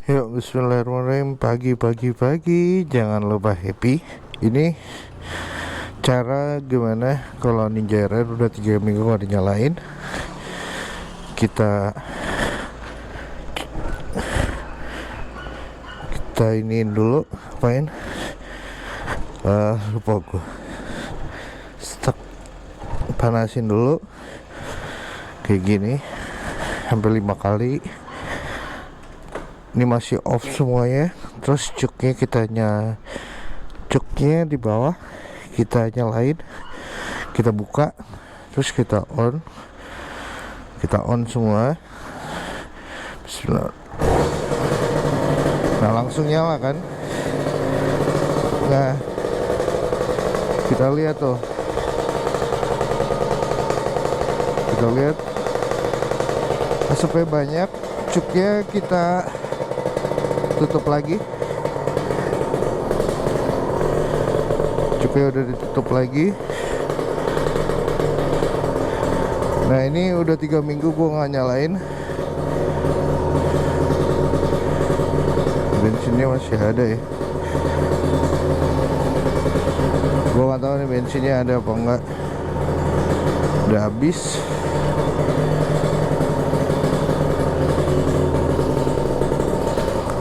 Yuk, bismillahirrahmanirrahim. Pagi, jangan lupa happy. Ini cara gimana kalau Ninja RR udah 3 minggu gak dinyalain. Kita iniin dulu, apain? Lupa gue. Stuck. Panasin dulu kayak gini sampai 5 kali. Ini masih off semuanya. Terus cuknya di bawah kita nyalain, kita buka, terus kita on semua. Bismillah. Nah, langsung nyala kan. Nah, kita lihat tuh, asapnya banyak. Cuknya kita tutup lagi. Cuknya udah ditutup lagi. Nah, ini udah 3 minggu gua nggak nyalain. Bensinnya masih ada ya. Gua nggak tahu nih bensinnya ada apa enggak. Udah habis.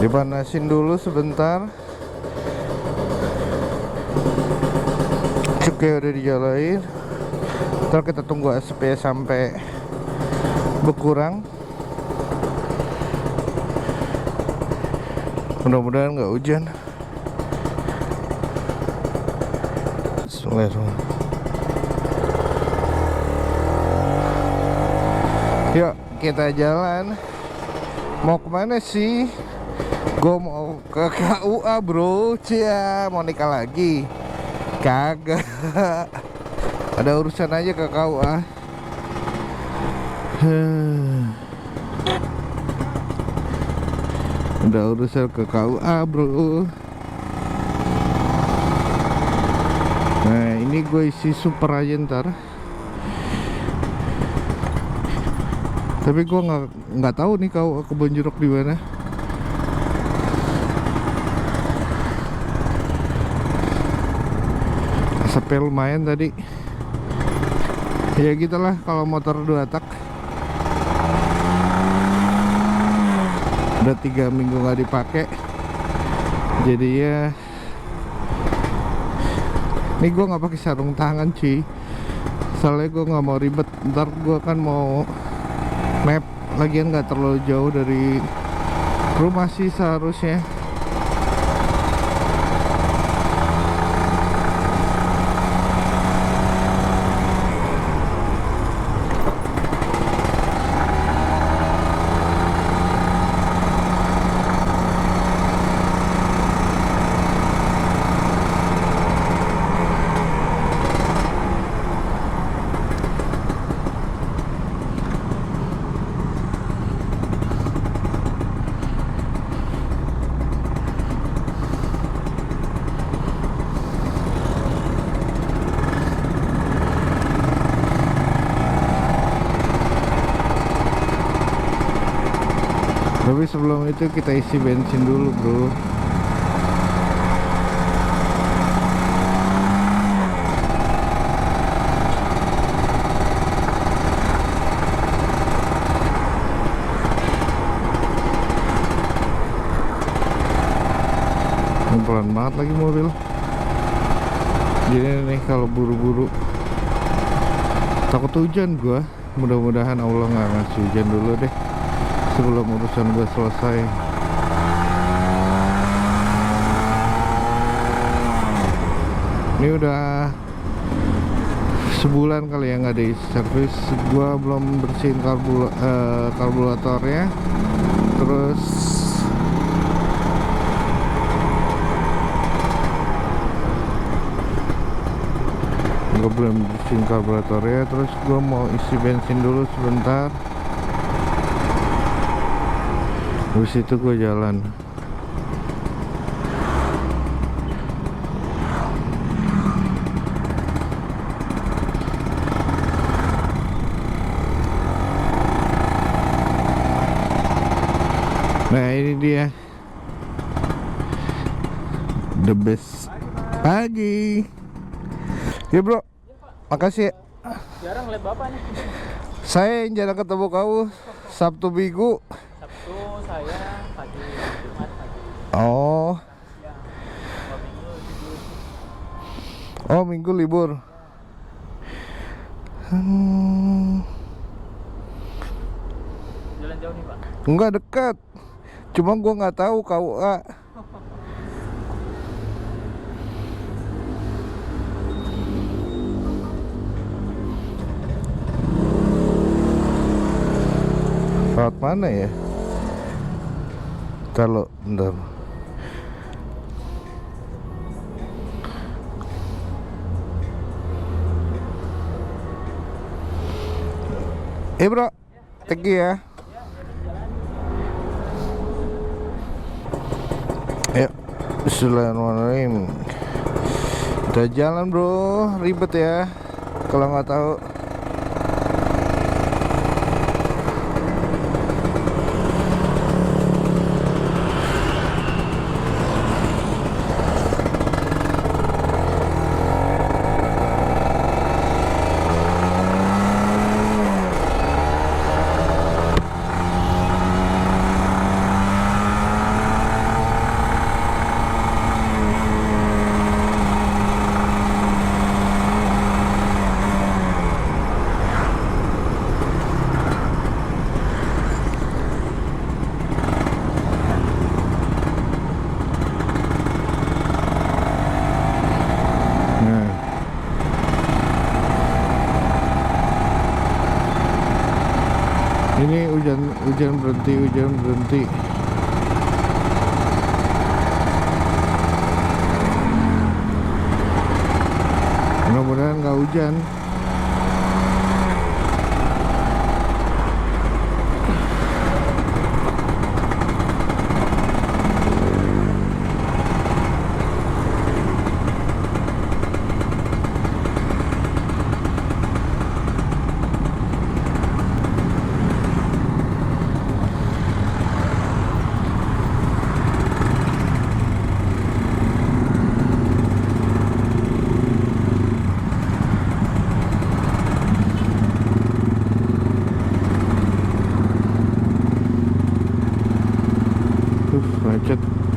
Dipanasin dulu sebentar. Cuknya udah dijalain. Ntar kita tunggu asapnya sampai berkurang. Mudah-mudahan nggak hujan. Bismillahirrahmanirrahim. Yuk kita jalan. Mau kemana sih? Gue mau ke KUA bro. Cia, mau nikah lagi? Kagak. Ada urusan aja ke KUA. Udah urusan ke KUA bro. Nah, ini gue isi super aja ntar. Tapi gue nggak tahu nih KUA Kebonjeruk di mana. Asapnya lumayan tadi. Ya gitulah kalau motor 2 tak. Udah 3 minggu nggak dipakai. Jadi ya, ini gue nggak pakai sarung tangan cuy. Soalnya gue nggak mau ribet. Ntar gue kan mau map. Lagian nggak terlalu jauh dari rumah sih seharusnya. Tapi sebelum itu kita isi bensin dulu bro. Ini pelan banget lagi mobil. Jadi nih kalau buru-buru takut hujan gua. Mudah-mudahan Allah nggak ngasih hujan dulu deh sebelum urusan gue selesai. Ini udah sebulan kali ya nggak di servis. Gue belum bersihin karburatornya. Terus gue belum bersihin karburatornya. Terus gue mau isi bensin dulu sebentar. Terus itu gue jalan. Nah, ini dia The best pagi. Ya bro, makasih ya. Jarang lihat bapak nih. Saya yang jarang ketemu kamu. Sabtu Minggu. Sabtu saya pagi, Jumat pagi. Oh. Siang. Kalau Minggu libur. Oh, Minggu libur. Jalan jauh nih pak. Enggak dekat. Cuma gua nggak tahu KUA. Lewat mana ya? Kalau bentar. Bro, thank you ya. Ayo, bismillahirrahmanirrahim. Udah jalan bro, ribet ya kalau nggak tahu. Ini hujan berhenti. Mudah-mudahan nggak hujan.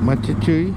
Macet cuy.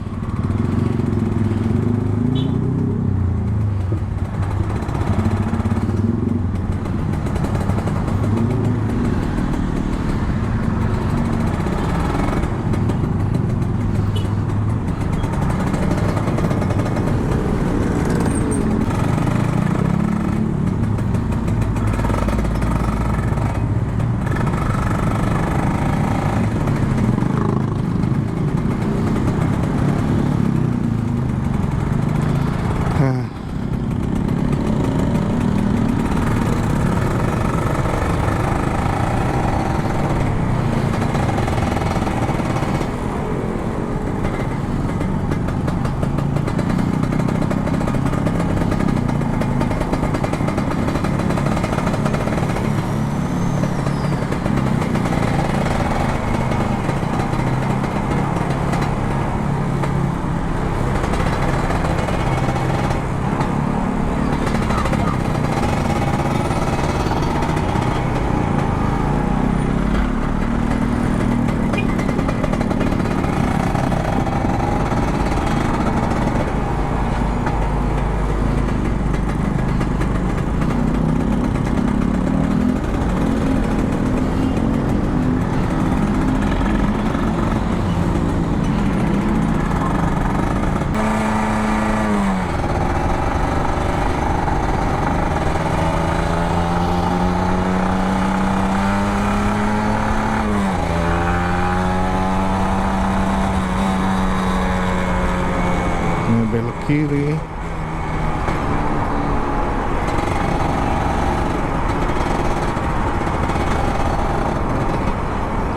Belok kiri.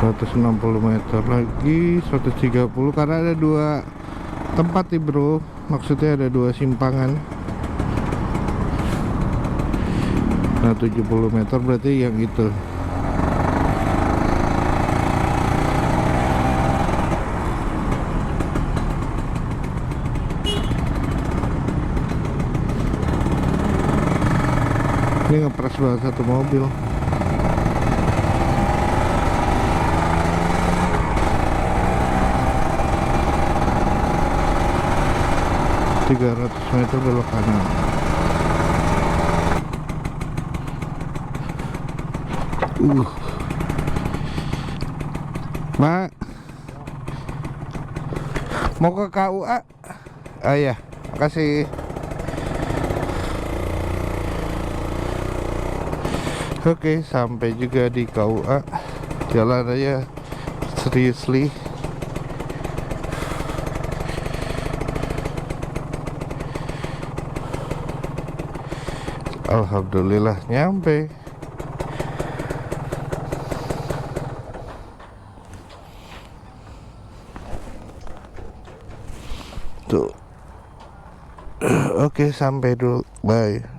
...160 meter lagi, 130 karena ada dua tempat nih bro. Maksudnya ada dua simpangan. Nah 70 meter berarti yang itu. Ini ngepres banget satu mobil. Tiga 300 meter belok kanan. Mak, mau ke KUA? Ah iya, makasih. Oke, sampai juga di KUA. Jalan aja, seriously. Alhamdulillah nyampe. Tuh. Oke, sampai dulu. Bye.